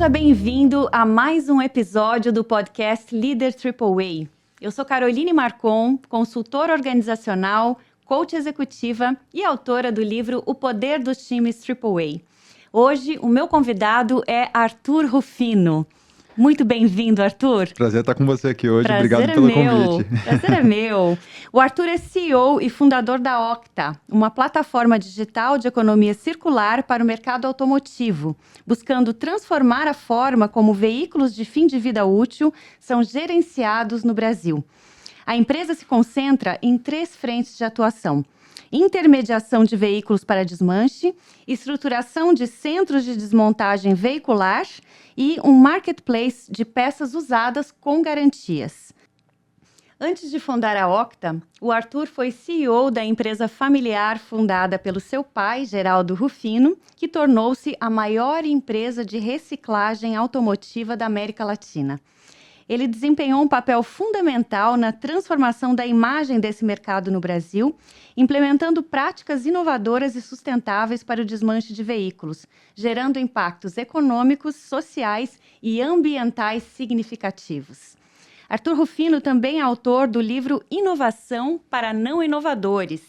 Seja bem-vindo a mais um episódio do podcast Líder AAA. Eu sou Caroline Marcon, consultora organizacional, coach executiva e autora do livro O Poder dos Times AAA. Hoje, o meu convidado é Arthur Rufino. Muito bem-vindo, Arthur. Prazer estar com você aqui hoje. Prazer Obrigado pelo convite. Prazer é meu. O Arthur é CEO e fundador da Octa, uma plataforma digital de economia circular para o mercado automotivo, buscando transformar a forma como veículos de fim de vida útil são gerenciados no Brasil. A empresa se concentra em 3 frentes de atuação: intermediação de veículos para desmanche, estruturação de centros de desmontagem veicular e um marketplace de peças usadas com garantias. Antes de fundar a Octa, o Arthur foi CEO da empresa familiar fundada pelo seu pai, Geraldo Rufino, que tornou-se a maior empresa de reciclagem automotiva da América Latina. Ele desempenhou um papel fundamental na transformação da imagem desse mercado no Brasil, implementando práticas inovadoras e sustentáveis para o desmanche de veículos, gerando impactos econômicos, sociais e ambientais significativos. Arthur Rufino também é autor do livro Inovação para Não Inovadores,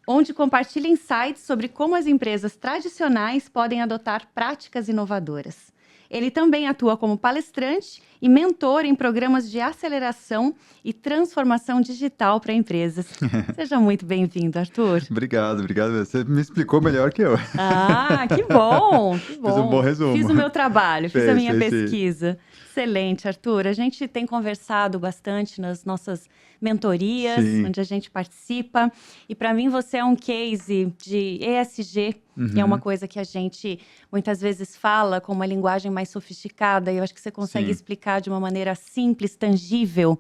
onde compartilha insights sobre como as empresas tradicionais podem adotar práticas inovadoras. Ele também atua como palestrante e mentor em programas de aceleração e transformação digital para empresas. Seja muito bem-vindo, Arthur. Obrigado. Você me explicou melhor que eu. Ah, que bom, que bom. Fiz um bom resumo. Fiz o meu trabalho, fiz a minha pesquisa. Excelente, Arthur. A gente tem conversado bastante nas nossas mentorias, onde a gente participa. E para mim você é um case de ESG, que é uma coisa que a gente muitas vezes fala com uma linguagem mais sofisticada. E eu acho que você consegue explicar de uma maneira simples, tangível,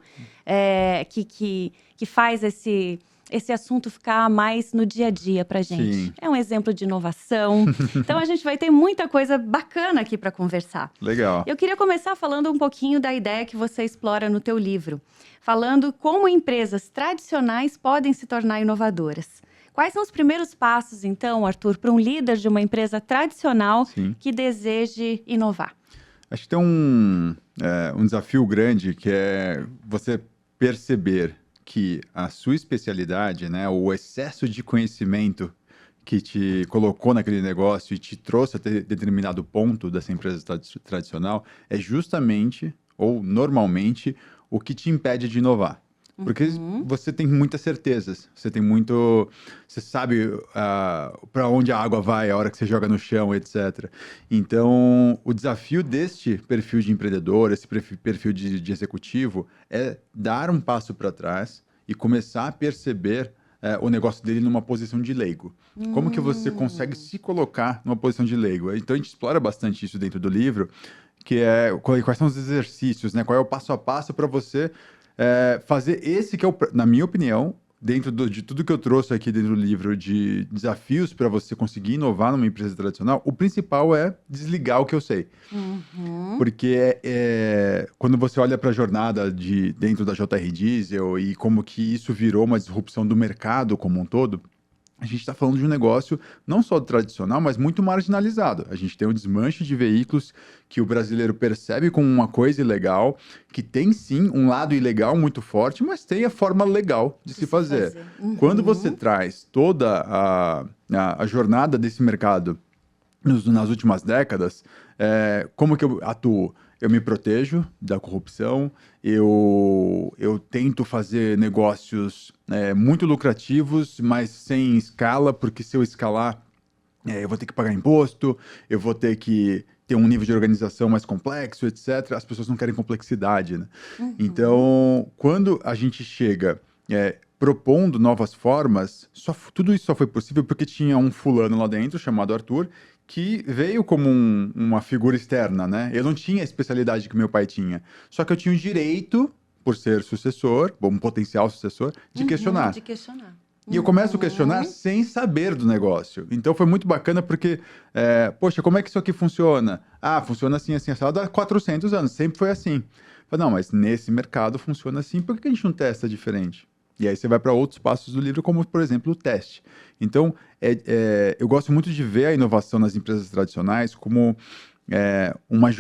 que faz esse assunto ficar mais no dia a dia pra gente. Sim. É um exemplo de inovação. Então, a gente vai ter muita coisa bacana aqui para conversar. Legal. Eu queria começar falando um pouquinho da ideia que você explora no teu livro, falando como empresas tradicionais podem se tornar inovadoras. Quais são os primeiros passos, então, Arthur, para um líder de uma empresa tradicional que deseje inovar? Acho que tem um desafio grande, que é você perceber que a sua especialidade, né, o excesso de conhecimento que te colocou naquele negócio e te trouxe até determinado ponto dessa empresa tradicional é justamente, ou normalmente, o que te impede de inovar. Porque você tem muitas certezas, você sabe para onde a água vai a hora que você joga no chão, etc. Então, o desafio deste perfil de empreendedor, esse perfil de executivo, é dar um passo para trás e começar a perceber o negócio dele numa posição de leigo. Como que você consegue se colocar numa posição de leigo? Então, a gente explora bastante isso dentro do livro, que é quais são os exercícios, né? Qual é o passo a passo para você fazer esse que é, na minha opinião, dentro de tudo que eu trouxe aqui dentro do livro de desafios para você conseguir inovar numa empresa tradicional, o principal é desligar o que eu sei. Porque quando você olha para a jornada dentro da JR Diesel e como que isso virou uma disrupção do mercado como um todo, a gente está falando de um negócio não só tradicional, mas muito marginalizado. A gente tem um desmanche de veículos que o brasileiro percebe como uma coisa ilegal, que tem sim um lado ilegal muito forte, mas tem a forma legal de se fazer. Quando você traz toda a jornada desse mercado nas últimas décadas, como que eu atuo? Eu me protejo da corrupção, eu tento fazer negócios muito lucrativos, mas sem escala, porque se eu escalar, eu vou ter que pagar imposto, eu vou ter que ter um nível de organização mais complexo, etc. As pessoas não querem complexidade, né? Então, quando a gente chega propondo novas formas, tudo isso só foi possível porque tinha um fulano lá dentro, chamado Arthur, que veio como uma figura externa, né? Eu não tinha a especialidade que meu pai tinha. Só que eu tinha o direito, por ser sucessor, um potencial sucessor, de questionar. E eu começo a questionar sem saber do negócio. Então foi muito bacana porque, poxa, como é que isso aqui funciona? Ah, funciona assim, assim, assado há 400 anos. Sempre foi assim. Falei, não, mas nesse mercado funciona assim, por que a gente não testa diferente? E aí você vai para outros passos do livro, como, por exemplo, o teste. Então, eu gosto muito de ver a inovação nas empresas tradicionais como uma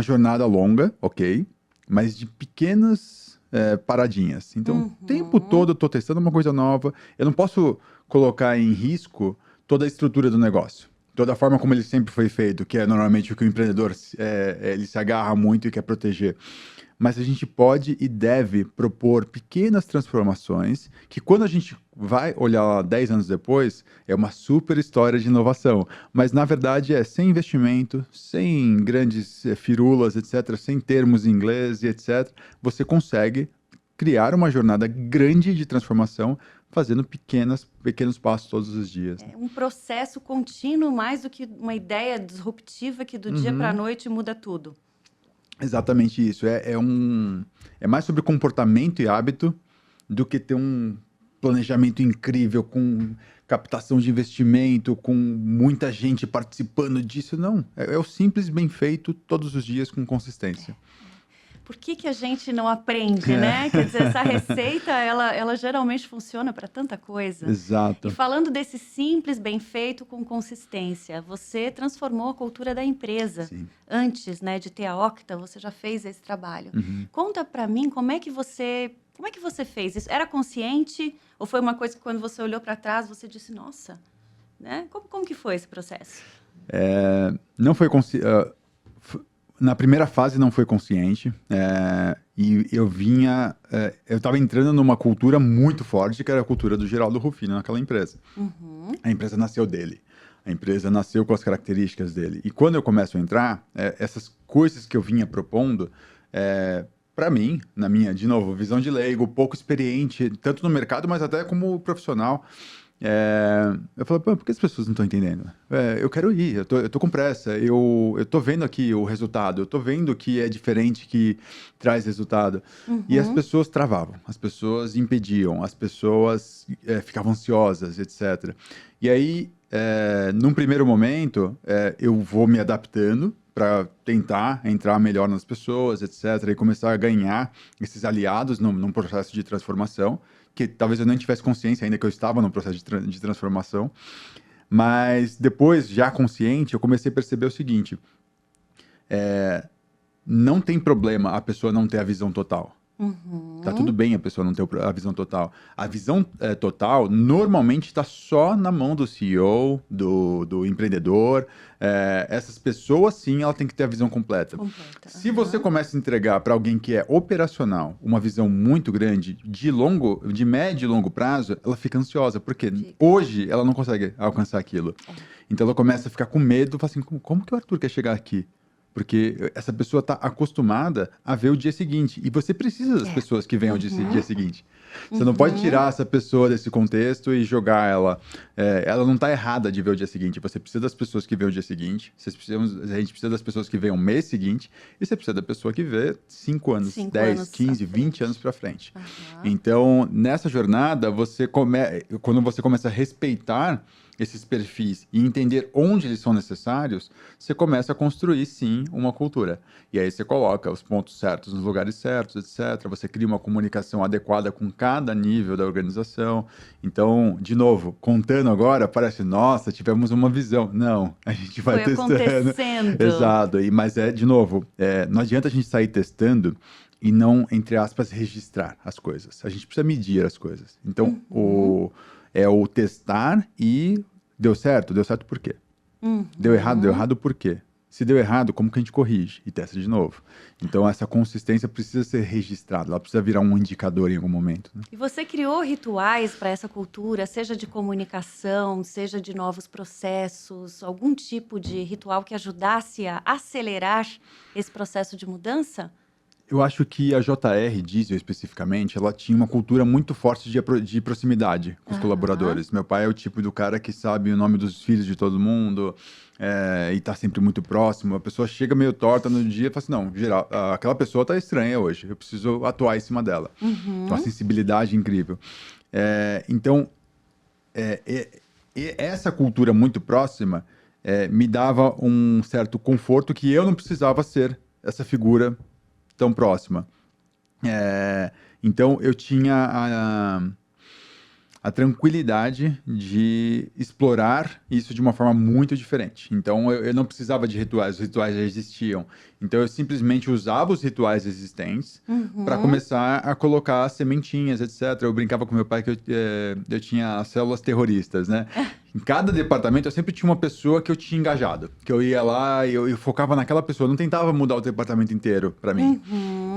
jornada longa, ok? Mas de pequenas paradinhas. Então, o tempo todo eu estou testando uma coisa nova. Eu não posso colocar em risco toda a estrutura do negócio. Toda a forma como ele sempre foi feito, que é normalmente o que o empreendedor ele se agarra muito e quer proteger. Mas a gente pode e deve propor pequenas transformações que, quando a gente vai olhar lá 10 anos depois, é uma super história de inovação. Mas, na verdade, sem investimento, sem grandes firulas, etc., sem termos em inglês e etc., você consegue criar uma jornada grande de transformação fazendo pequenos passos todos os dias. É um processo contínuo, mais do que uma ideia disruptiva que do dia para a noite muda tudo. Exatamente isso. É mais sobre comportamento e hábito do que ter um planejamento incrível com captação de investimento, com muita gente participando disso. Não, é o simples bem feito todos os dias com consistência. Por que a gente não aprende, né? Quer dizer, essa receita, ela geralmente funciona para tanta coisa. Exato. E falando desse simples, bem feito, com consistência, você transformou a cultura da empresa. Sim. Antes, né, de ter a Octa, você já fez esse trabalho. Conta para mim como é que você fez isso? Era consciente ou foi uma coisa que, quando você olhou para trás, você disse, nossa, né? Como que foi esse processo? Não foi consciente. Na primeira fase não foi consciente, e eu estava entrando numa cultura muito forte, que era a cultura do Geraldo Rufino naquela empresa. A empresa nasceu dele, a empresa nasceu com as características dele. E quando eu começo a entrar, essas coisas que eu vinha propondo, para mim, na minha, de novo, visão de leigo, pouco experiente, tanto no mercado, mas até como profissional, eu falei, por que as pessoas não estão entendendo? Eu quero ir, eu tô com pressa, eu tô vendo aqui o resultado, eu tô vendo que é diferente, que traz resultado. E as pessoas travavam, as pessoas impediam, as pessoas ficavam ansiosas, etc. E aí, num primeiro momento, eu vou me adaptando para tentar entrar melhor nas pessoas, etc. E começar a ganhar esses aliados num processo de transformação, que talvez eu nem tivesse consciência ainda que eu estava no processo de transformação. Mas depois, já consciente, eu comecei a perceber o seguinte: não tem problema a pessoa não ter a visão total. Tá tudo bem a pessoa não ter a visão total. A visão total normalmente está só na mão do CEO, do empreendedor. Essas pessoas, sim, ela tem que ter a visão completa. Se você começa a entregar para alguém que é operacional uma visão muito grande, de médio e longo prazo, ela fica ansiosa, porque hoje ela não consegue alcançar aquilo. Então ela começa a ficar com medo, fala assim, como que o Arthur quer chegar aqui? Porque essa pessoa está acostumada a ver o dia seguinte. E você precisa das pessoas que venham o dia seguinte. Você não pode tirar essa pessoa desse contexto e jogar ela. Ela não está errada de ver o dia seguinte. Você precisa das pessoas que veem o dia seguinte. A gente precisa das pessoas que veem o mês seguinte. E você precisa da pessoa que vê 5 anos, 10, 15, 20 anos para frente. Então, nessa jornada, quando você começa a respeitar esses perfis e entender onde eles são necessários, você começa a construir, sim, uma cultura. E aí você coloca os pontos certos nos lugares certos, etc. Você cria uma comunicação adequada com cada nível da organização. Então, de novo, contando agora, parece, nossa, tivemos uma visão. Não, a gente vai testando. Acontecendo. Exato. Mas de novo, não adianta a gente sair testando e não, entre aspas, registrar as coisas. A gente precisa medir as coisas. Então, o testar e deu certo por quê? Deu errado por quê? Se deu errado, como que a gente corrige? E testa de novo. Então, essa consistência precisa ser registrada, ela precisa virar um indicador em algum momento. Né? E você criou rituais para essa cultura, seja de comunicação, seja de novos processos, algum tipo de ritual que ajudasse a acelerar esse processo de mudança? Eu acho que a JR Diesel, especificamente, ela tinha uma cultura muito forte de proximidade com os colaboradores. Meu pai é o tipo do cara que sabe o nome dos filhos de todo mundo e tá sempre muito próximo. A pessoa chega meio torta no dia e fala assim, não, geral, aquela pessoa tá estranha hoje, eu preciso atuar em cima dela. Uma sensibilidade incrível. Então, essa cultura muito próxima me dava um certo conforto que eu não precisava ser essa figura tão próxima. Então, eu tinha a tranquilidade de explorar isso de uma forma muito diferente. Então, eu não precisava de rituais, os rituais já existiam. Então, eu simplesmente usava os rituais existentes para começar a colocar sementinhas, etc. Eu brincava com meu pai que eu tinha as células terroristas, né? Em cada departamento, eu sempre tinha uma pessoa que eu tinha engajado. Que eu ia lá e eu focava naquela pessoa. Eu não tentava mudar o departamento inteiro para mim.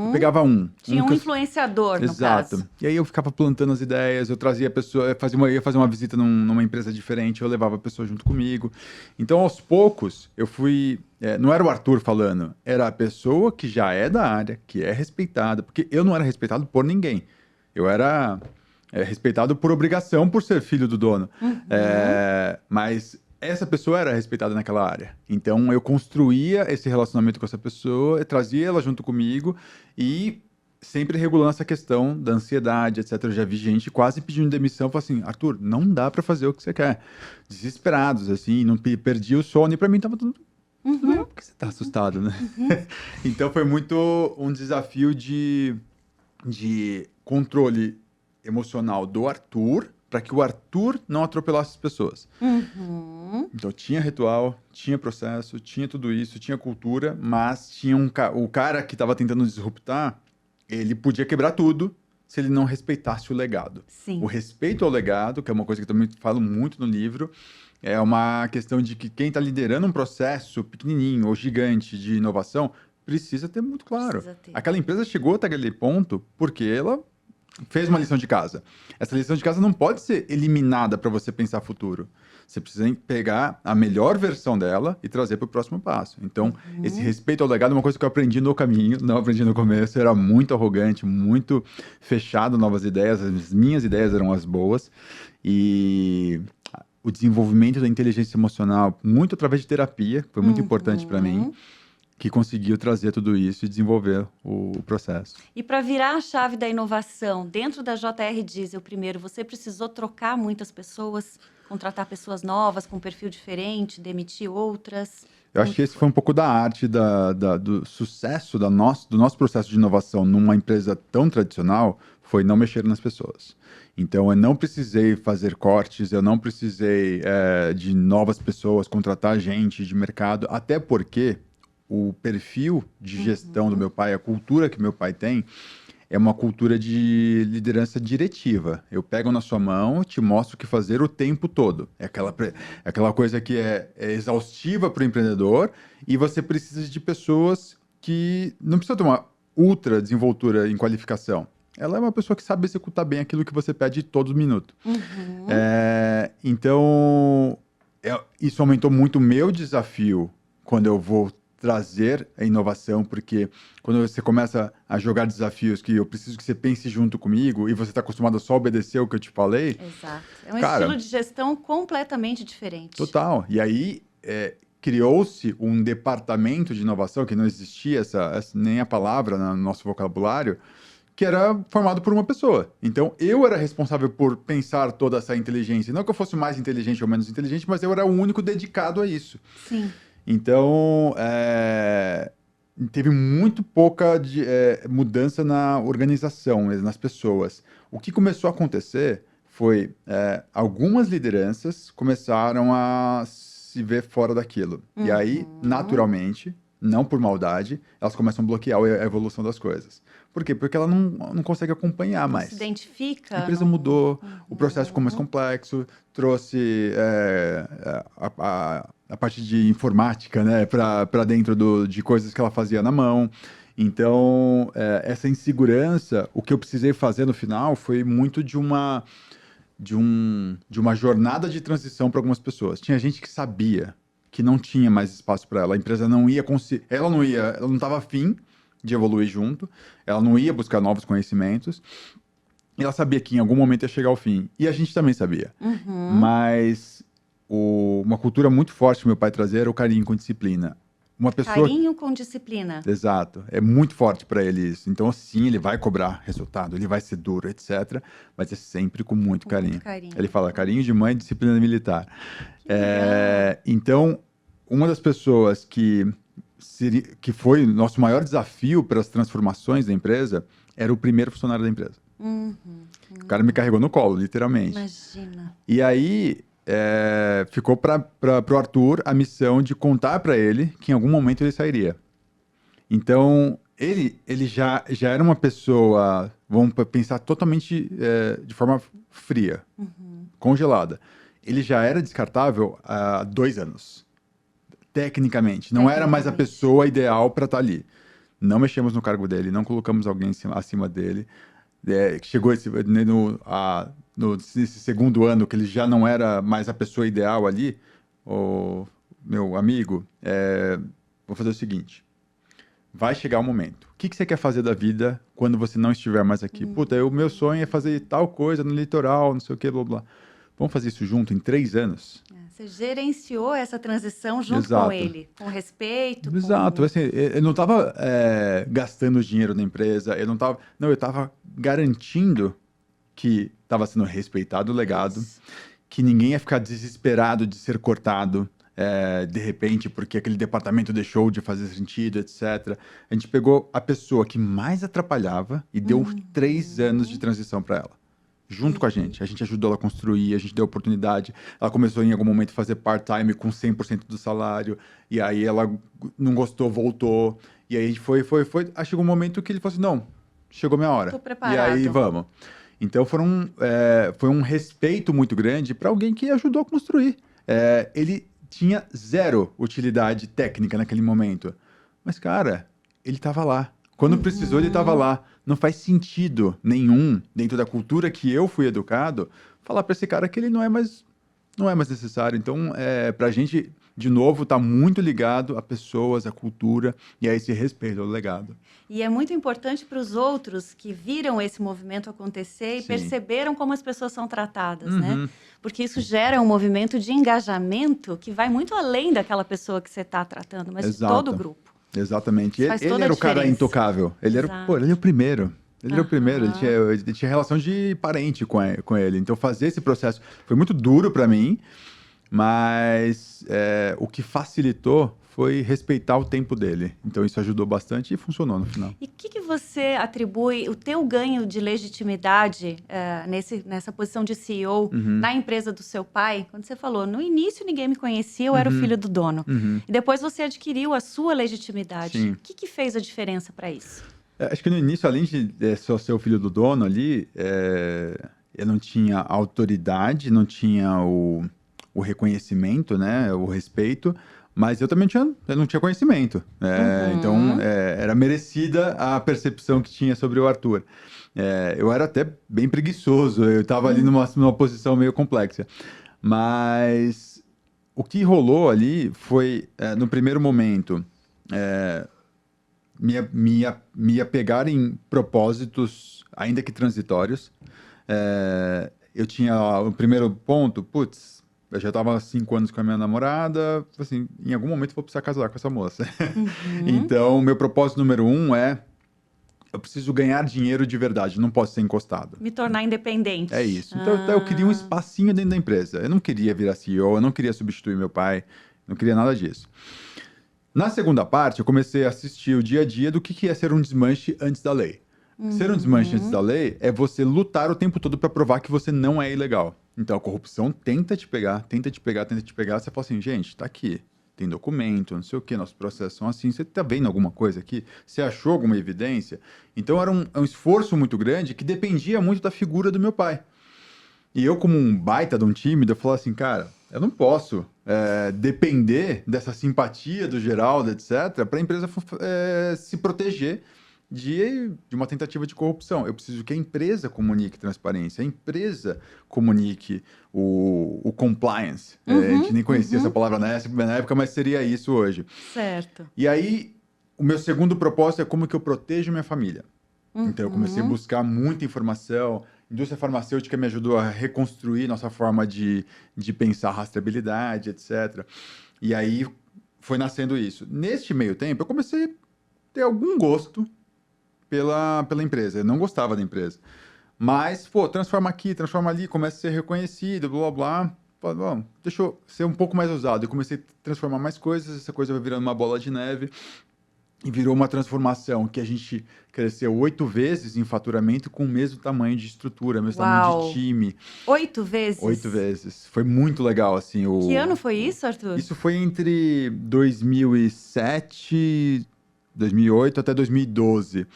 Eu pegava um. Tinha um que eu- influenciador, no Exato. caso. E aí eu ficava plantando as ideias, eu trazia a pessoa, ia fazer uma visita numa empresa diferente, eu levava a pessoa junto comigo. Então, aos poucos, eu fui. Não era o Arthur falando, era a pessoa que já é da área, que é respeitada, porque eu não era respeitado por ninguém. Eu era respeitado por obrigação, por ser filho do dono. Mas essa pessoa era respeitada naquela área. Então, eu construía esse relacionamento com essa pessoa, eu trazia ela junto comigo e sempre regulando essa questão da ansiedade, etc. Eu já vi gente quase pedindo demissão, falou assim, Arthur, não dá pra fazer o que você quer. Desesperados, assim, não perdi o sono e pra mim tava tudo bem, por que você tá assustado, né? Então foi muito um desafio de controle emocional do Arthur, para que o Arthur não atropelasse as pessoas. Então tinha ritual, tinha processo, tinha tudo isso, tinha cultura, mas tinha o cara que estava tentando disruptar, ele podia quebrar tudo se ele não respeitasse o legado. Sim. O respeito ao legado, que é uma coisa que eu também falo muito no livro, é uma questão de que quem está liderando um processo pequenininho ou gigante de inovação precisa ter muito claro. Precisa ter. Aquela empresa chegou até aquele ponto porque ela fez uma lição de casa. Essa lição de casa não pode ser eliminada para você pensar futuro. Você precisa pegar a melhor versão dela e trazer para o próximo passo. Então, esse respeito ao legado é uma coisa que eu aprendi no caminho, não aprendi no começo. Eu era muito arrogante, muito fechado a novas ideias. As minhas ideias eram as boas. E o desenvolvimento da inteligência emocional, muito através de terapia, foi muito importante para mim, que conseguiu trazer tudo isso e desenvolver o processo. E para virar a chave da inovação dentro da JR Diesel, primeiro, você precisou trocar muitas pessoas, contratar pessoas novas com perfil diferente, demitir outras? Eu acho que esse foi um pouco da arte do sucesso do nosso processo de inovação numa empresa tão tradicional, foi não mexer nas pessoas. Então, eu não precisei fazer cortes, eu não precisei de novas pessoas, contratar gente de mercado, até porque o perfil de gestão do meu pai, a cultura que meu pai tem, é uma cultura de liderança diretiva. Eu pego na sua mão, te mostro o que fazer o tempo todo. É aquela coisa que é exaustiva para o empreendedor e você precisa de pessoas que não precisa ter uma ultra desenvoltura em qualificação. Ela é uma pessoa que sabe executar bem aquilo que você pede todo minuto. Então, isso aumentou muito o meu desafio quando eu vou trazer a inovação, porque quando você começa a jogar desafios que eu preciso que você pense junto comigo e você está acostumado a só obedecer o que eu te falei. Exato. É um estilo de gestão completamente diferente. Total. E aí criou-se um departamento de inovação que não existia nem a palavra no nosso vocabulário, que era formado por uma pessoa. Então, eu era responsável por pensar toda essa inteligência. Não que eu fosse mais inteligente ou menos inteligente, mas eu era o único dedicado a isso. Sim. Então, teve muito pouca mudança na organização, nas pessoas. O que começou a acontecer foi algumas lideranças começaram a se ver fora daquilo. E aí, naturalmente, não por maldade, elas começam a bloquear a evolução das coisas. Por quê? Porque ela não consegue acompanhar mais. Se identifica. A empresa mudou, o processo ficou mais complexo, trouxe a parte de informática, né, para dentro de coisas que ela fazia na mão. Então, essa insegurança, o que eu precisei fazer no final foi muito de uma jornada de transição para algumas pessoas. Tinha gente que sabia que não tinha mais espaço para ela, a empresa não ia conseguir, ela não estava afim de evoluir junto, ela não ia buscar novos conhecimentos, e ela sabia que em algum momento ia chegar ao fim. E a gente também sabia. Mas uma cultura muito forte que meu pai trazia era o carinho com disciplina. Carinho com disciplina. Exato. É muito forte para ele isso. Então, sim, ele vai cobrar resultado, ele vai ser duro, etc. Mas é sempre com muito carinho. Ele fala carinho de mãe e disciplina militar. Então, uma das pessoas que foi o nosso maior desafio para as transformações da empresa era o primeiro funcionário da empresa. O cara me carregou no colo, literalmente. Imagina. E aí, ficou pro Arthur a missão de contar para ele que em algum momento ele sairia. Então, ele já era uma pessoa, vamos pensar totalmente de forma fria, congelada. Ele já era descartável há 2 anos, tecnicamente. Não era mais a pessoa ideal para estar ali. Não mexemos no cargo dele, não colocamos alguém acima dele. Chegou nesse segundo ano que ele já não era mais a pessoa ideal ali, o meu amigo, vou fazer o seguinte. Vai chegar o momento. O que você quer fazer da vida quando você não estiver mais aqui? Puta, o meu sonho é fazer tal coisa no litoral, não sei o que, blá, blá. Vamos fazer isso junto em 3 anos? Você gerenciou essa transição junto Exato. com ele, com respeito. Exato. Assim, eu não estava gastando dinheiro na empresa, eu estava garantindo que estava sendo respeitado o legado, que ninguém ia ficar desesperado de ser cortado. De repente, porque aquele departamento deixou de fazer sentido, etc. A gente pegou a pessoa que mais atrapalhava e deu 3 anos de transição para ela. Junto com a gente. A gente ajudou ela a construir, a gente deu oportunidade. Ela começou em algum momento a fazer part-time com 100% do salário. E aí ela não gostou, voltou. E aí a gente foi. Aí chegou um momento que ele falou assim, não, chegou minha hora. Tô preparado. E aí vamos. Então foi um respeito muito grande para alguém que ajudou a construir. Ele tinha 0 utilidade técnica naquele momento. Mas, cara, ele estava lá. Quando precisou, ele estava lá. Não faz sentido nenhum, dentro da cultura que eu fui educado, falar para esse cara que ele não é mais necessário. Então, pra gente, de novo, tá muito ligado a pessoas, a cultura e a esse respeito ao legado. E é muito importante para os outros que viram esse movimento acontecer e perceberam como as pessoas são tratadas, né? Porque isso gera um movimento de engajamento que vai muito além daquela pessoa que você está tratando, mas de todo o grupo. Exatamente. Ele era o cara intocável. Ele era o primeiro. Ele era o primeiro, ele tinha relação de parente com ele. Então, fazer esse processo foi muito duro para mim, mas o que facilitou foi respeitar o tempo dele. Então, isso ajudou bastante e funcionou no final. E o que você atribui o teu ganho de legitimidade nessa posição de CEO na empresa do seu pai? Quando você falou, no início ninguém me conhecia, eu era o filho do dono. E depois você adquiriu a sua legitimidade. Sim. O que fez a diferença para isso? Acho que no início, além de só ser o filho do dono ali, eu não tinha autoridade, não tinha o reconhecimento, né, o respeito, mas eu também não tinha conhecimento. Então, era merecida a percepção que tinha sobre o Arthur. Eu era até bem preguiçoso, eu estava ali numa posição meio complexa. Mas o que rolou ali foi, no primeiro momento, me apegar em propósitos, ainda que transitórios. Eu tinha o primeiro ponto, eu já estava há 5 anos com a minha namorada, assim, em algum momento eu vou precisar casar com essa moça. Então, meu propósito número 1 eu preciso ganhar dinheiro de verdade, não posso ser encostado. Me tornar independente. É isso. Então, eu queria um espacinho dentro da empresa. Eu não queria virar CEO, eu não queria substituir meu pai, não queria nada disso. Na segunda parte, eu comecei a assistir o dia a dia do que é ser um desmanche antes da lei. Ser um desmanche antes da lei é você lutar o tempo todo para provar que você não é ilegal. Então, a corrupção tenta te pegar. Você fala assim, gente, tá aqui. Tem documento, não sei o quê, nossos processos são assim. Você tá vendo alguma coisa aqui? Você achou alguma evidência? Então, era um esforço muito grande que dependia muito da figura do meu pai. E eu, como um baita de um tímido, eu falava assim, cara, eu não posso depender dessa simpatia do Geraldo, etc., para a empresa se proteger de uma tentativa de corrupção. Eu preciso que a empresa comunique transparência, a empresa comunique o compliance. A gente nem conhecia essa palavra na época, mas seria isso hoje. Certo. E aí, o meu segundo propósito é como que eu protejo minha família. Então, eu comecei a buscar muita informação. A indústria farmacêutica me ajudou a reconstruir nossa forma de pensar rastreabilidade, etc. E aí, foi nascendo isso. Neste meio tempo, eu comecei a ter algum gosto pela empresa. Eu não gostava da empresa. Mas, transforma aqui, transforma ali, começa a ser reconhecido, blá, blá, blá. Falei, bom, deixa eu ser um pouco mais ousado. Eu comecei a transformar mais coisas, essa coisa vai virando uma bola de neve. e virou uma transformação que a gente cresceu 8 vezes em faturamento com o mesmo tamanho de estrutura, mesmo tamanho de time. 8 vezes? 8 vezes. Foi muito legal, assim. Que ano foi isso, Arthur? Isso foi entre 2007, 2008 até 2012.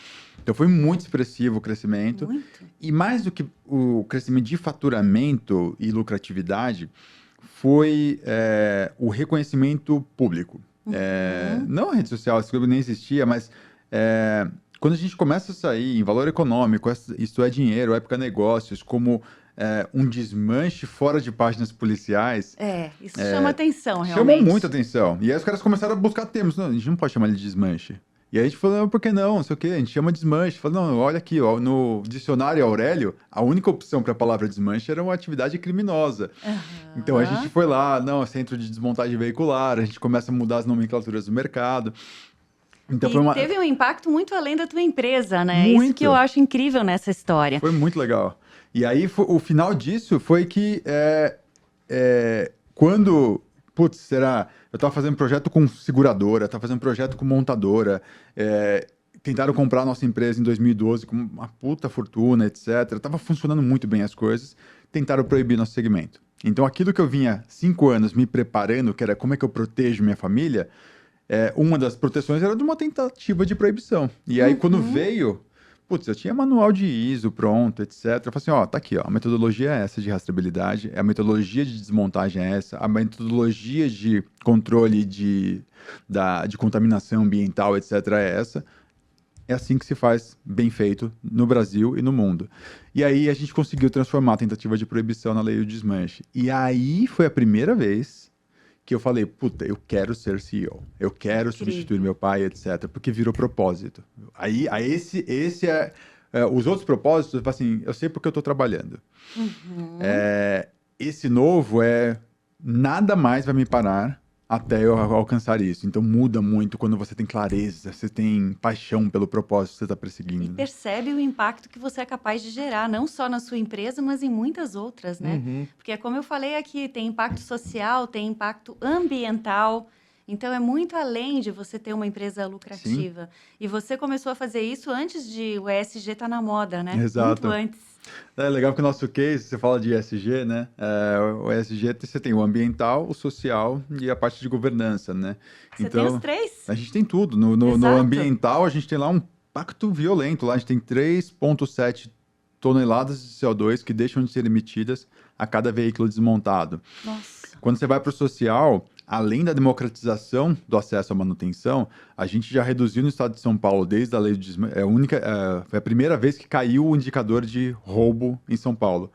Então, foi muito expressivo o crescimento. Muito. E mais do que o crescimento de faturamento e lucratividade, foi o reconhecimento público. Não a rede social, esse clube nem existia, mas quando a gente começa a sair em valor econômico, Isto é Dinheiro, Época Negócios, como um desmanche fora de páginas policiais. Isso chama atenção, realmente. Chama muita atenção. E aí os caras começaram a buscar termos. Não, a gente não pode chamar ele de desmanche. E aí a gente falou, por que não? Não sei o quê. A gente chama desmanche. Falou, não, olha aqui, ó, no dicionário Aurélio, a única opção para a palavra desmanche era uma atividade criminosa. Então a gente foi lá, não, centro de desmontagem veicular, a gente começa a mudar as nomenclaturas do mercado. Então, teve um impacto muito além da tua empresa, né? Muito. Isso que eu acho incrível nessa história. Foi muito legal. E aí, o final disso foi que quando... Putz, será? Eu estava fazendo projeto com seguradora, estava fazendo projeto com montadora, tentaram comprar a nossa empresa em 2012 com uma puta fortuna, etc. Estava funcionando muito bem as coisas, tentaram proibir nosso segmento. Então, aquilo que eu vinha 5 anos me preparando, que era como é que eu protejo minha família, uma das proteções era de uma tentativa de proibição. E aí, quando veio... Putz, eu tinha manual de ISO pronto, etc. Eu falei assim, ó, tá aqui, ó, a metodologia é essa de rastreabilidade, a metodologia de desmontagem é essa, a metodologia de controle de contaminação ambiental, etc. é essa. É assim que se faz bem feito no Brasil e no mundo. E aí a gente conseguiu transformar a tentativa de proibição na lei do desmanche. E aí foi a primeira vez que eu falei, puta, eu quero ser CEO, eu quero substituir meu pai, etc. Porque virou propósito. Aí esse os outros propósitos, assim, eu sei porque eu estou trabalhando. Esse novo nada mais vai me parar até eu alcançar isso. Então muda muito quando você tem clareza, você tem paixão pelo propósito que você está perseguindo. E percebe o impacto que você é capaz de gerar, não só na sua empresa, mas em muitas outras, né? Porque, como eu falei aqui, tem impacto social, tem impacto ambiental. Então, é muito além de você ter uma empresa lucrativa. Sim. E você começou a fazer isso antes de o ESG estar na moda, né? Exato. Muito antes. É legal que o nosso case, você fala de ESG, né? O ESG, você tem o ambiental, o social e a parte de governança, né? Você tem os 3? A gente tem tudo. No ambiental, a gente tem lá um impacto violento. Lá a gente tem 3,7 toneladas de CO2 que deixam de ser emitidas a cada veículo desmontado. Nossa. Quando você vai para o social, além da democratização do acesso à manutenção, a gente já reduziu no estado de São Paulo, desde a lei do desmanche, foi a primeira vez que caiu o indicador de roubo em São Paulo.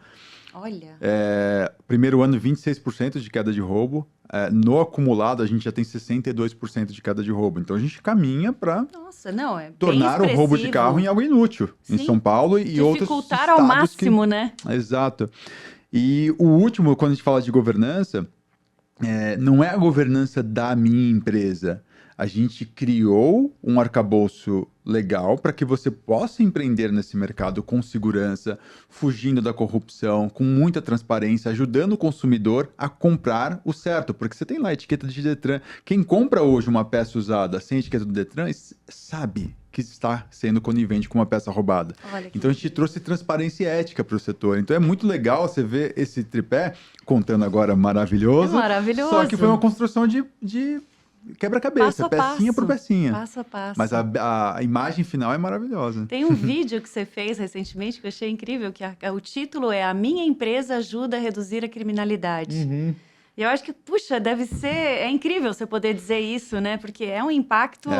Olha. Primeiro ano, 26% de queda de roubo. No acumulado, a gente já tem 62% de queda de roubo. Então, a gente caminha para tornar o roubo de carro em algo inútil. Sim. Em São Paulo e outros estados. Dificultar ao máximo, né? Exato. E o último, quando a gente fala de governança, não é a governança da minha empresa. A gente criou um arcabouço legal para que você possa empreender nesse mercado com segurança, fugindo da corrupção, com muita transparência, ajudando o consumidor a comprar o certo. Porque você tem lá a etiqueta de Detran. Quem compra hoje uma peça usada sem etiqueta do Detran sabe que está sendo conivente com uma peça roubada. Então a gente trouxe transparência e ética para o setor. Então é muito legal você ver esse tripé, contando agora maravilhoso. É maravilhoso. Só que foi uma construção de quebra-cabeça, pecinha por pecinha. Passo a passo. Mas a imagem final é maravilhosa. Tem um vídeo que você fez recentemente que eu achei incrível, que o título é A Minha Empresa Ajuda a Reduzir a Criminalidade. E eu acho que, puxa, é incrível você poder dizer isso, né? Porque é um impacto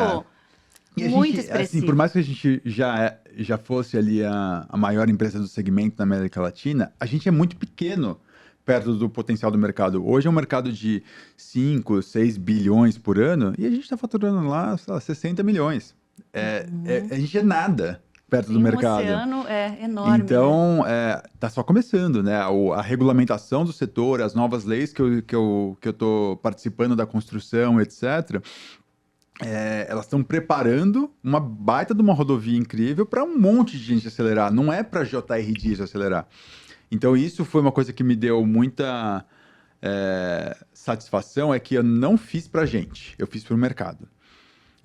muito expressivo. Assim, por mais que a gente já fosse ali a maior empresa do segmento na América Latina, a gente é muito pequeno perto do potencial do mercado. Hoje é um mercado de 5, 6 bilhões por ano e a gente está faturando lá, sei lá, 60 milhões. A gente é nada perto do mercado. O oceano é enorme. Então, tá só começando, né? A regulamentação do setor, as novas leis que eu estou participando da construção, etc., elas estão preparando uma baita de uma rodovia incrível para um monte de gente acelerar. Não é para JR Diesel acelerar. Então, isso foi uma coisa que me deu muita satisfação, é que eu não fiz para a gente, eu fiz para o mercado.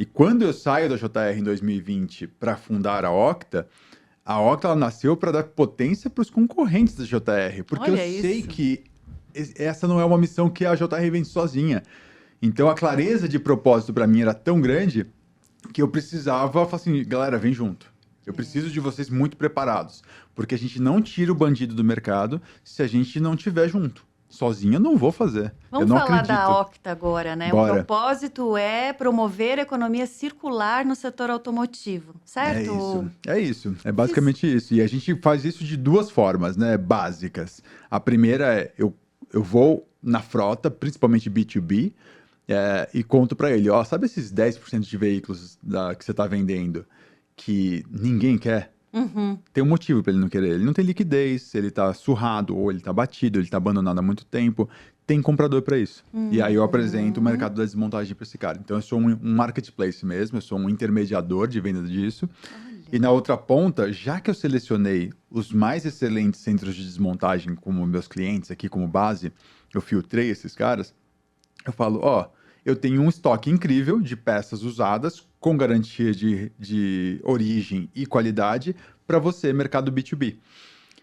E quando eu saio da JR em 2020 para fundar a Octa ela nasceu para dar potência para os concorrentes da JR, porque Olha eu sei isso. que essa não é uma missão que a JR vende sozinha. Então a clareza de propósito para mim era tão grande que eu precisava falar assim, galera, vem junto. Eu preciso de vocês muito preparados, porque a gente não tira o bandido do mercado se a gente não tiver junto. Sozinho eu não vou fazer. Vamos eu não falar acredito. da Octa agora, né? Bora. O propósito é promover a economia circular no setor automotivo, certo? É isso. É basicamente isso. E a gente faz isso de duas formas, né? Básicas. A primeira é, eu vou na frota, principalmente B2B, e conto para ele, ó, sabe esses 10% de veículos que você está vendendo que ninguém quer? Tem um motivo para ele não querer. Ele não tem liquidez, ele está surrado, ou ele está batido, ele está abandonado há muito tempo. Tem comprador para isso. E aí eu apresento o mercado da desmontagem para esse cara. Então eu sou um marketplace mesmo, eu sou um intermediador de venda disso. E na outra ponta, já que eu selecionei os mais excelentes centros de desmontagem como meus clientes aqui como base, eu filtrei esses caras, eu falo, ó, eu tenho um estoque incrível de peças usadas com garantia de origem e qualidade para você, mercado B2B.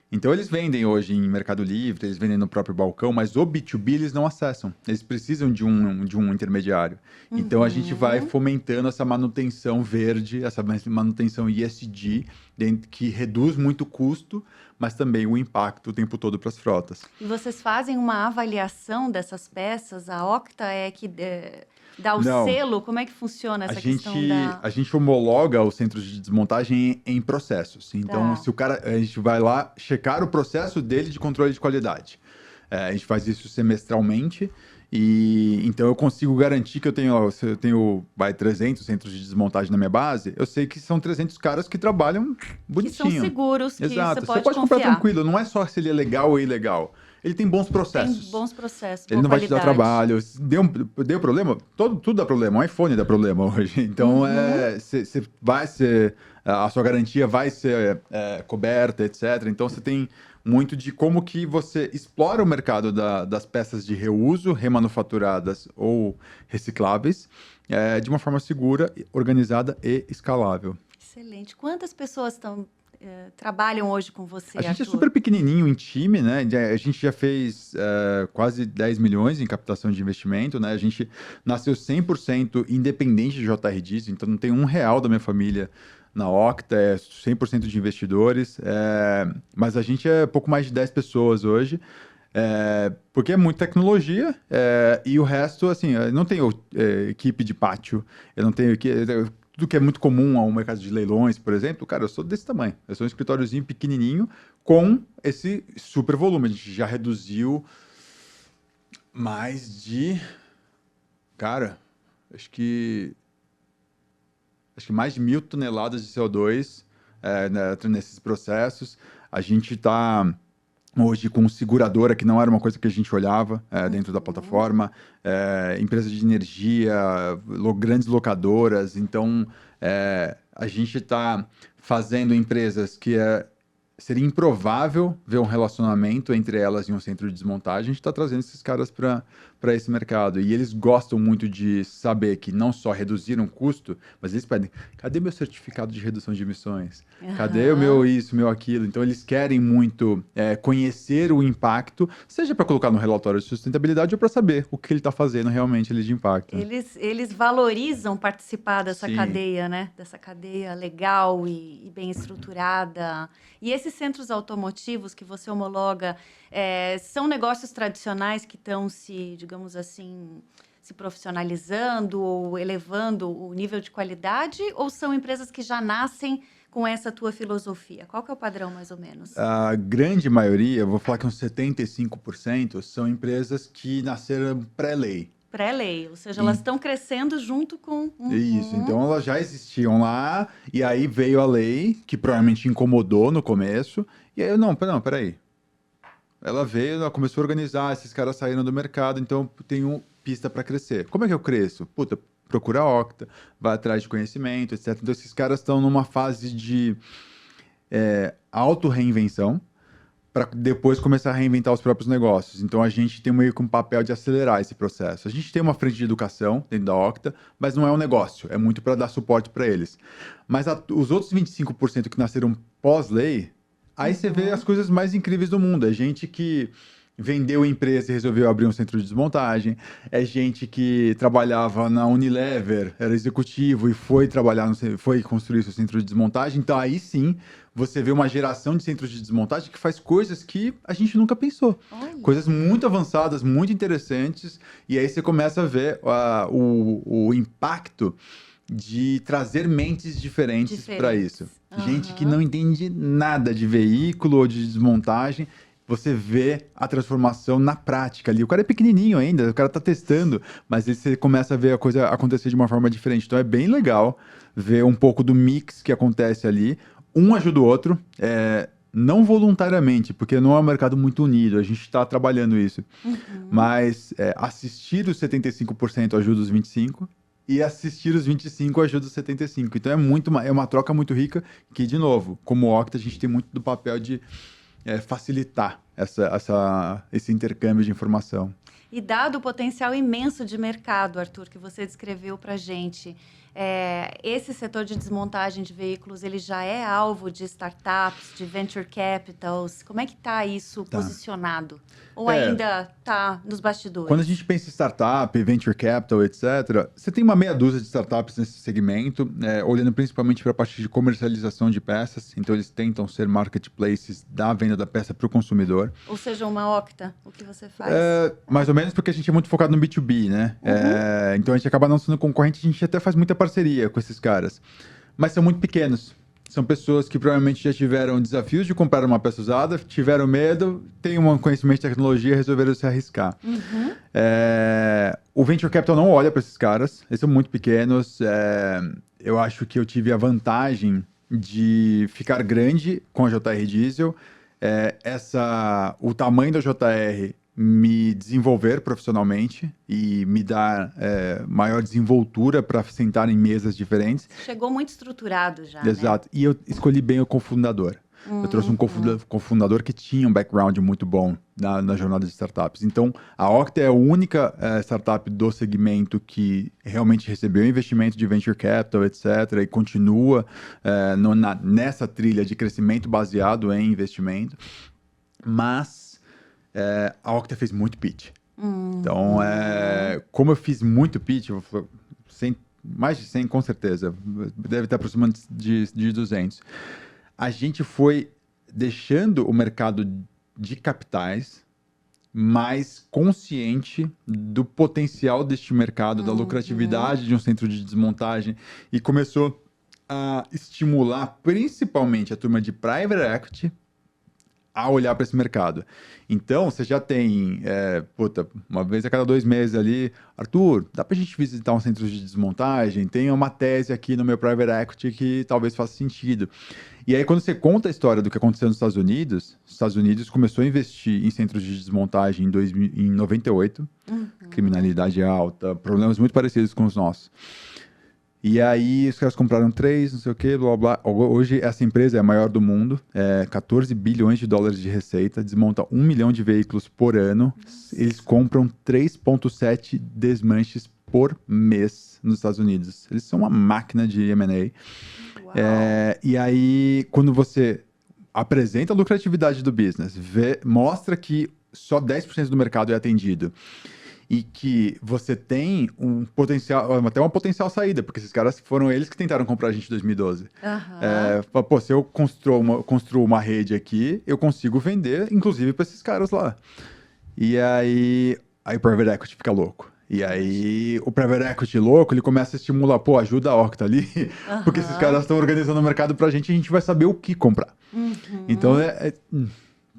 Então, eles vendem hoje em Mercado Livre, eles vendem no próprio balcão, mas o B2B eles não acessam. Eles precisam de um intermediário. Então, a gente vai fomentando essa manutenção verde, essa manutenção ESG, que reduz muito o custo, mas também o impacto o tempo todo para as frotas. E vocês fazem uma avaliação dessas peças? A Octa é que dá o selo? Como é que funciona essa questão da... A gente homologa os centros de desmontagem em processos. Então, se o cara... A gente vai lá checar o processo dele de controle de qualidade. A gente faz isso semestralmente. E então eu consigo garantir que se eu tenho 300 centros de desmontagem na minha base, eu sei que são 300 caras que trabalham bonitinho. Que são seguros, que Exato. você pode comprar confiar. tranquilo. Não é só se ele é legal ou ilegal. Ele tem bons processos. Tem bons processos, Ele não vai te dar trabalho. Deu problema? Tudo dá problema. Um iPhone dá problema hoje. Então, a sua garantia vai ser coberta, etc. Então, você tem muito de como que você explora o mercado das peças de reuso, remanufaturadas ou recicláveis, de uma forma segura, organizada e escalável. Excelente. Quantas pessoas trabalham hoje com você, A gente Arthur? é super pequenininho em time, né? A gente já fez quase 10 milhões em captação de investimento, né? A gente nasceu 100% independente de JR Diesel, então não tem R$1 da minha família na Octa, é 100% de investidores, mas a gente é pouco mais de 10 pessoas hoje, porque é muita tecnologia, e o resto, assim, eu não tenho equipe de pátio, eu não tenho tudo que é muito comum ao mercado de leilões, por exemplo, cara, eu sou desse tamanho. Eu sou um escritóriozinho pequenininho com esse super volume. A gente já reduziu mais de... Cara, acho que mais de 1.000 toneladas de CO2 nesses processos. A gente está... hoje com seguradora, que não era uma coisa que a gente olhava dentro da plataforma, empresa de energia, grandes locadoras. Então, a gente está fazendo empresas que seria improvável ver um relacionamento entre elas em um centro de desmontagem. A gente está trazendo esses caras para esse mercado. E eles gostam muito de saber que não só reduziram o custo, mas eles pedem, cadê meu certificado de redução de emissões? Cadê o meu isso, meu aquilo? Então, eles querem muito conhecer o impacto, seja para colocar no relatório de sustentabilidade ou para saber o que ele está fazendo realmente ali de impacto. Eles valorizam participar dessa Sim. cadeia, né? Dessa cadeia legal e bem estruturada. E esses centros automotivos que você homologa, são negócios tradicionais que estão digamos assim, se profissionalizando ou elevando o nível de qualidade? Ou são empresas que já nascem com essa tua filosofia? Qual que é o padrão, mais ou menos? A grande maioria, vou falar que uns 75%, são empresas que nasceram pré-lei. Pré-lei, ou seja, elas estão crescendo junto com... Isso, então elas já existiam lá, e aí veio a lei, que provavelmente incomodou no começo, e aí peraí. Ela veio, ela começou a organizar, esses caras saíram do mercado, então eu tenho pista para crescer. Como é que eu cresço? Procura a Octa, vai atrás de conhecimento, etc. Então esses caras estão numa fase de auto-reinvenção, para depois começar a reinventar os próprios negócios. Então, a gente tem meio que um papel de acelerar esse processo. A gente tem uma frente de educação dentro da Octa, mas não é um negócio, é muito para dar suporte para eles. Mas os outros 25% que nasceram pós-lei, aí você vê as coisas mais incríveis do mundo. É gente que vendeu empresa e resolveu abrir um centro de desmontagem. É gente que trabalhava na Unilever, era executivo e foi trabalhar, foi construir seu centro de desmontagem. Então, aí sim, você vê uma geração de centros de desmontagem que faz coisas que a gente nunca pensou. Olha. Coisas muito avançadas, muito interessantes. E aí você começa a ver o impacto de trazer mentes diferentes para isso. Gente que não entende nada de veículo ou de desmontagem. Você vê a transformação na prática ali. O cara é pequenininho ainda, o cara tá testando, mas aí você começa a ver a coisa acontecer de uma forma diferente. Então é bem legal ver um pouco do mix que acontece ali. Um ajuda o outro, não voluntariamente, porque não é um mercado muito unido, a gente está trabalhando isso. Mas assistir os 75% ajuda os 25%, e assistir os 25 ajuda os 75. Então é uma troca muito rica, que, de novo, como Octa, a gente tem muito do papel de facilitar esse intercâmbio de informação. E dado o potencial imenso de mercado, Arthur, que você descreveu para a gente, esse setor de desmontagem de veículos, ele já é alvo de startups, de venture capitals? Como é que está isso posicionado? Ou ainda está nos bastidores? Quando a gente pensa em startup, venture capital, etc., você tem uma meia dúzia de startups nesse segmento, olhando principalmente para a parte de comercialização de peças. Então, eles tentam ser marketplaces da venda da peça para o consumidor. Ou seja, uma Octa, o que você faz? Mais ou menos, porque a gente é muito focado no B2B, né? Então, a gente acaba não sendo concorrente, a gente até faz muita parceria com esses caras. Mas são muito pequenos. São pessoas que provavelmente já tiveram desafios de comprar uma peça usada, tiveram medo, têm um conhecimento de tecnologia e resolveram se arriscar. O Venture Capital não olha para esses caras, eles são muito pequenos. Eu acho que eu tive a vantagem de ficar grande com a JR Diesel. O tamanho da JR me desenvolver profissionalmente e me dar maior desenvoltura para sentar em mesas diferentes. Chegou muito estruturado já, Exato. Né? E eu escolhi bem o cofundador. Eu trouxe um cofundador que tinha um background muito bom na jornada de startups. Então, a Octa é a única startup do segmento que realmente recebeu investimento de venture capital, etc., e continua nessa trilha de crescimento baseado em investimento. Mas a Octa fez muito pitch. Então, como eu fiz muito pitch, mais de 100 com certeza, deve estar aproximando de 200. A gente foi deixando o mercado de capitais mais consciente do potencial deste mercado, da lucratividade de um centro de desmontagem, e começou a estimular principalmente a turma de private equity a olhar para esse mercado. Então, você já tem, uma vez a cada 2 meses ali, Arthur, dá para a gente visitar um centro de desmontagem? Tem uma tese aqui no meu private equity que talvez faça sentido. E aí, quando você conta a história do que aconteceu nos Estados Unidos começou a investir em centros de desmontagem em 98, criminalidade alta, problemas muito parecidos com os nossos. E aí, os caras compraram 3, não sei o quê, blá, blá. Hoje, essa empresa é a maior do mundo, 14 bilhões de dólares de receita, desmonta 1 milhão de veículos por ano. Eles compram 3,7 desmanches por mês nos Estados Unidos. Eles são uma máquina de M&A. E aí, quando você apresenta a lucratividade do business, mostra que só 10% do mercado é atendido, e que você tem um potencial, até uma potencial saída, porque esses caras foram eles que tentaram comprar a gente em 2012. Se eu construo uma rede aqui, eu consigo vender, inclusive, para esses caras lá. E aí o private equity fica louco. E aí o private equity louco, ele começa a estimular, ajuda a Octa ali, porque esses caras estão organizando o mercado pra gente e a gente vai saber o que comprar. Então,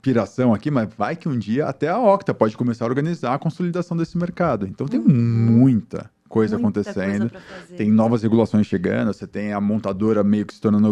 piração aqui, mas vai que um dia até a Octa pode começar a organizar a consolidação desse mercado. Então tem muita coisa acontecendo, tem novas regulações chegando, você tem a montadora meio que se tornando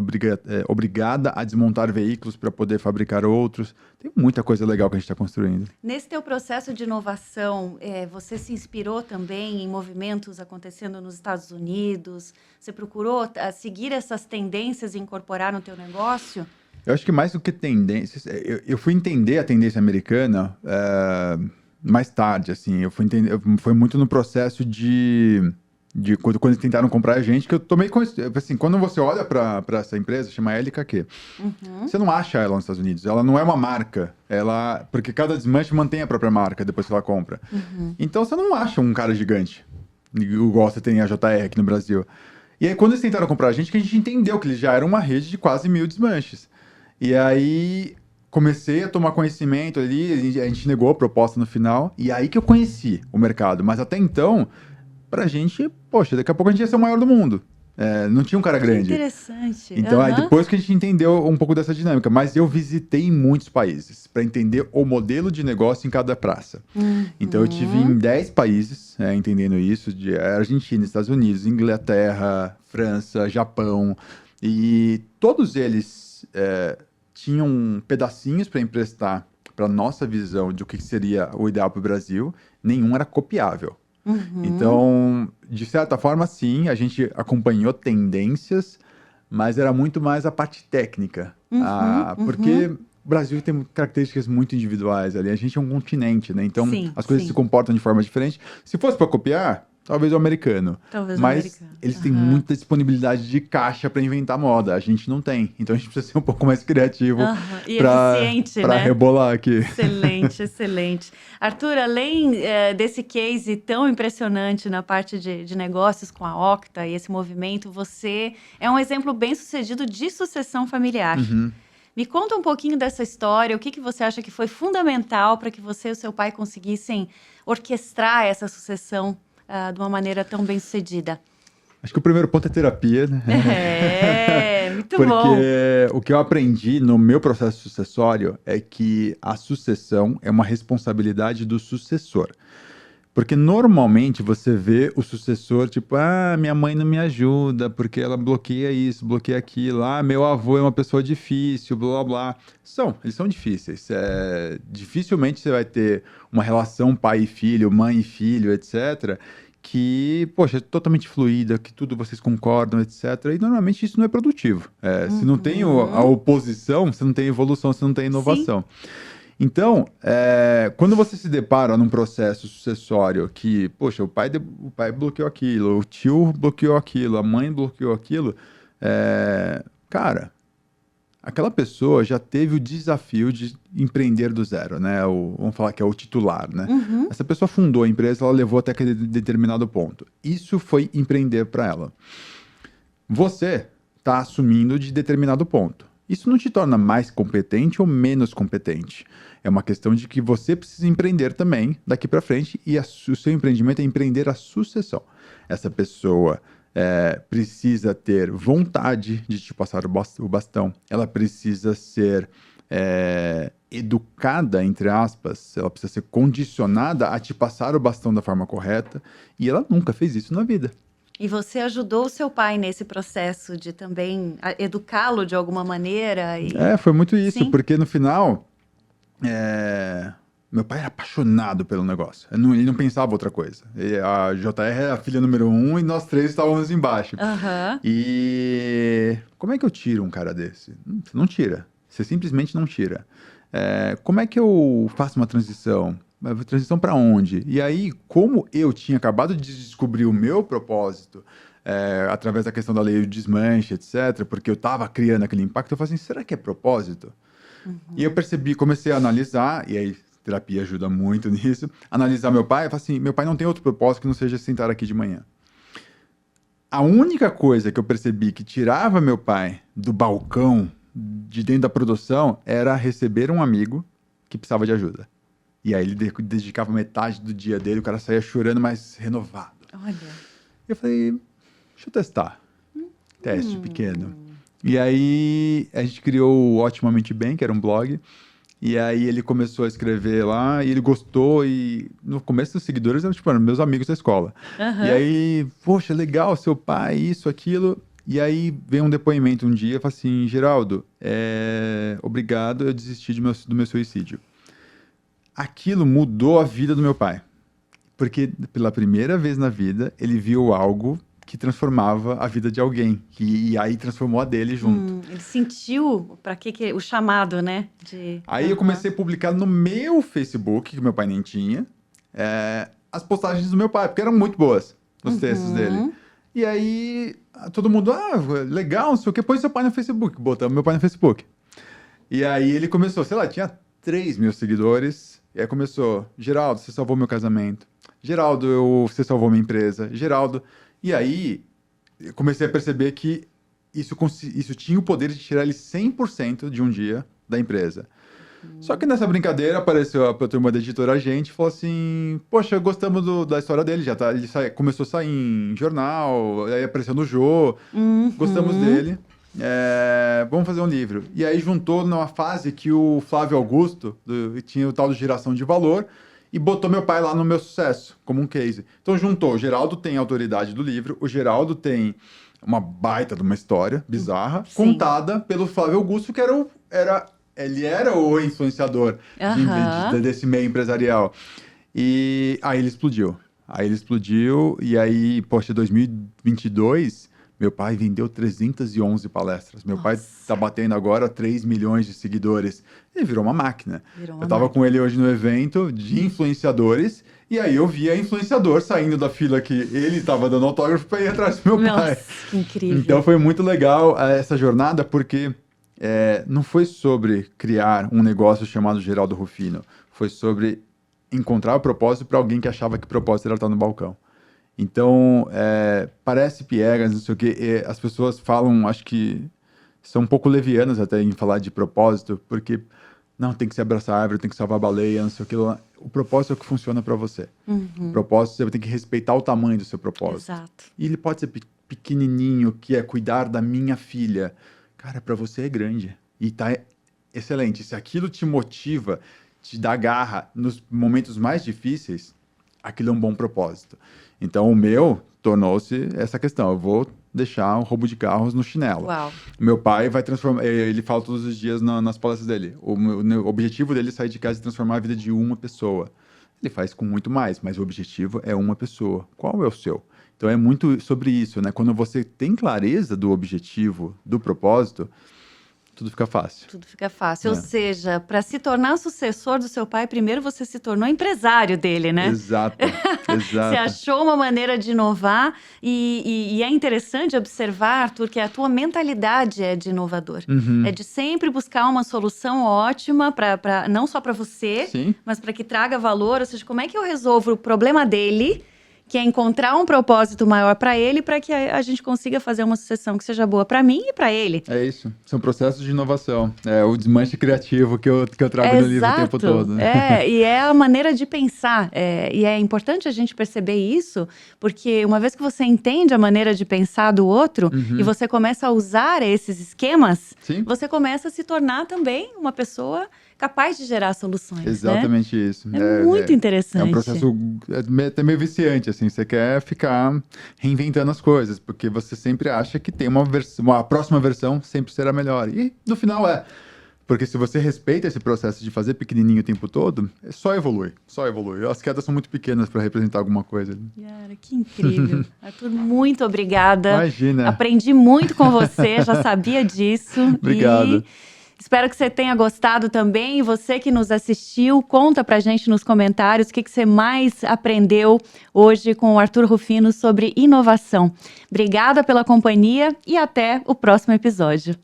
obrigada a desmontar veículos para poder fabricar outros. Tem muita coisa legal que a gente está construindo. Nesse teu processo de inovação, você se inspirou também em movimentos acontecendo nos Estados Unidos? Você procurou seguir essas tendências e incorporar no teu negócio? Eu acho que mais do que tendências, eu fui entender a tendência americana mais tarde, assim. Eu fui entender, foi muito no processo de quando eles tentaram comprar a gente, que eu tomei assim, quando você olha para essa empresa, chama LKQ, você não acha ela nos Estados Unidos, ela não é uma marca, porque cada desmanche mantém a própria marca depois que ela compra. Então você não acha um cara gigante, igual você tem a JR aqui no Brasil. E aí quando eles tentaram comprar a gente, que a gente entendeu que eles já eram uma rede de quase 1.000 desmanches. E aí comecei a tomar conhecimento ali, a gente negou a proposta no final, e aí que eu conheci o mercado. Mas até então, pra gente, poxa, daqui a pouco a gente ia ser o maior do mundo. Não tinha um cara grande. Interessante. Então, aí depois que a gente entendeu um pouco dessa dinâmica. Mas eu visitei muitos países para entender o modelo de negócio em cada praça. Então, eu tive em 10 países entendendo isso, de Argentina, Estados Unidos, Inglaterra, França, Japão. E todos eles tinham pedacinhos para emprestar para nossa visão de o que seria o ideal para o Brasil. Nenhum era copiável. Então, de certa forma, sim, a gente acompanhou tendências, mas era muito mais a parte técnica. Porque o Brasil tem características muito individuais ali. A gente é um continente, né? Então, as coisas se comportam de forma diferente. Se fosse para copiar, talvez o americano. Mas eles têm muita disponibilidade de caixa para inventar moda. A gente não tem. Então, a gente precisa ser um pouco mais criativo para rebolar aqui. Excelente, excelente. Arthur, além desse case tão impressionante na parte de negócios com a Octa e esse movimento, você é um exemplo bem sucedido de sucessão familiar. Me conta um pouquinho dessa história, o que você acha que foi fundamental para que você e o seu pai conseguissem orquestrar essa sucessão de uma maneira tão bem sucedida? Acho que o primeiro ponto é terapia, né? Muito Porque bom. O que eu aprendi no meu processo sucessório é que a sucessão é uma responsabilidade do sucessor. Porque normalmente você vê o sucessor, tipo, minha mãe não me ajuda, porque ela bloqueia isso, bloqueia aquilo, meu avô é uma pessoa difícil, blá, blá, blá. Eles são difíceis. Dificilmente você vai ter uma relação pai e filho, mãe e filho, etc., que, poxa, é totalmente fluida, que tudo vocês concordam, etc. E normalmente isso não é produtivo. Se não tem a oposição, você não tem evolução, você não tem inovação. Sim. Então, quando você se depara num processo sucessório que, poxa, o pai bloqueou aquilo, o tio bloqueou aquilo, a mãe bloqueou aquilo, cara, aquela pessoa já teve o desafio de empreender do zero, né? Vamos falar que é o titular, né? Essa pessoa fundou a empresa, ela levou até aquele determinado ponto. Isso foi empreender para ela. Você está assumindo de determinado ponto. Isso não te torna mais competente ou menos competente. É uma questão de que você precisa empreender também daqui para frente e o seu empreendimento é empreender a sucessão. Essa pessoa precisa ter vontade de te passar o bastão. Ela precisa ser educada, entre aspas. Ela precisa ser condicionada a te passar o bastão da forma correta. E ela nunca fez isso na vida. E você ajudou o seu pai nesse processo de também educá-lo de alguma maneira? Foi muito isso, Sim. Porque no final, meu pai era apaixonado pelo negócio. Ele não pensava outra coisa. A JR é a filha número 1 e nós 3 estávamos embaixo. E como é que eu tiro um cara desse? Você não tira. Você simplesmente não tira. Como é que eu faço uma transição? Transição para onde? E aí, como eu tinha acabado de descobrir o meu propósito, através da questão da lei do desmanche, etc., porque eu estava criando aquele impacto, eu falei assim, será que é propósito? E eu comecei a analisar, e aí terapia ajuda muito nisso, analisar meu pai, eu falei assim, meu pai não tem outro propósito que não seja sentar aqui de manhã. A única coisa que eu percebi que tirava meu pai do balcão, de dentro da produção, era receber um amigo que precisava de ajuda. E aí ele dedicava metade do dia dele, o cara saía chorando, mas renovado. Olha. Eu falei, deixa eu testar. Teste pequeno. E aí a gente criou o Otimamente Bem, que era um blog. E aí ele começou a escrever lá, e ele gostou. E no começo os seguidores eram tipo, meus amigos da escola. E aí, poxa, legal, seu pai, isso, aquilo. E aí veio um depoimento um dia, eu falei assim, Geraldo, obrigado, eu desisti do meu suicídio. Aquilo mudou a vida do meu pai. Porque pela primeira vez na vida, ele viu algo que transformava a vida de alguém. E aí transformou a dele junto. Ele sentiu para que o chamado, né? Aí eu comecei a publicar no meu Facebook, que meu pai nem tinha, as postagens do meu pai, porque eram muito boas, os textos dele. E aí todo mundo, legal, não sei o que, põe seu pai no Facebook. Botamos meu pai no Facebook. E aí ele começou, sei lá, tinha 3 mil seguidores. E aí começou, Geraldo, você salvou meu casamento. Geraldo, você salvou minha empresa. Geraldo. E aí eu comecei a perceber que isso tinha o poder de tirar ele 100% de um dia da empresa. Só que nessa brincadeira apareceu a turma da editora Agente e falou assim, poxa, gostamos da história dele, ele começou a sair em jornal, aí apareceu no Jô, gostamos dele, vamos fazer um livro. E aí juntou numa fase que o Flávio Augusto tinha o tal de Geração de Valor e botou meu pai lá no Meu Sucesso, como um case. Então juntou, o Geraldo tem a autoridade do livro, o Geraldo tem uma baita de uma história bizarra, contada pelo Flávio Augusto, que ele era o influenciador desse meio empresarial. E aí ele explodiu. E aí, poxa, 2022, meu pai vendeu 311 palestras. Meu pai tá batendo agora 3 milhões de seguidores. Ele virou uma máquina. Eu tava com ele hoje no evento de influenciadores, e aí eu via influenciador saindo da fila que ele tava dando autógrafo para ir atrás do meu pai. Que incrível. Então foi muito legal essa jornada, porque não foi sobre criar um negócio chamado Geraldo Rufino. Foi sobre encontrar o propósito para alguém que achava que o propósito era estar no balcão. Então, parece piegas, não sei o quê. As pessoas falam, acho que são um pouco levianas até em falar de propósito, porque não, tem que se abraçar a árvore, tem que salvar a baleia, não sei o quê. O propósito é o que funciona para você. O propósito, você tem que respeitar o tamanho do seu propósito. Exato. E ele pode ser pequenininho, que é cuidar da minha filha. Cara, para você é grande. E tá excelente. Se aquilo te motiva, te dá garra nos momentos mais difíceis, aquilo é um bom propósito. Então, o meu tornou-se essa questão. Eu vou deixar o roubo de carros no chinelo. Uau. Meu pai vai transformar... Ele fala todos os dias nas palestras dele. O objetivo dele é sair de casa e transformar a vida de uma pessoa. Ele faz com muito mais, mas o objetivo é uma pessoa. Qual é o seu? Então, é muito sobre isso, né? Quando você tem clareza do objetivo, do propósito, tudo fica fácil. Tudo fica fácil. Ou seja, para se tornar sucessor do seu pai, primeiro você se tornou empresário dele, né? Exato. Você achou uma maneira de inovar e é interessante observar, Arthur, que a tua mentalidade é de inovador. É de sempre buscar uma solução ótima, não só para você, mas para que traga valor. Ou seja, como é que eu resolvo o problema dele, que é encontrar um propósito maior para ele, para que a gente consiga fazer uma sucessão que seja boa para mim e para ele. É isso. São processos de inovação. É o desmanche criativo que eu trago no livro o tempo todo. E é a maneira de pensar. E é importante a gente perceber isso, porque uma vez que você entende a maneira de pensar do outro e você começa a usar esses esquemas, você começa a se tornar também uma pessoa capaz de gerar soluções. Exatamente isso. É muito interessante. É um processo até meio viciante, assim. Você quer ficar reinventando as coisas, porque você sempre acha que tem a próxima versão sempre será melhor. E no final Porque se você respeita esse processo de fazer pequenininho o tempo todo, só evolui. As quedas são muito pequenas para representar alguma coisa. Cara, que incrível. Arthur, muito obrigada. Imagina. Aprendi muito com você, já sabia disso. Obrigado. Espero que você tenha gostado também. E você que nos assistiu, conta pra gente nos comentários o que você mais aprendeu hoje com o Arthur Rufino sobre inovação. Obrigada pela companhia e até o próximo episódio.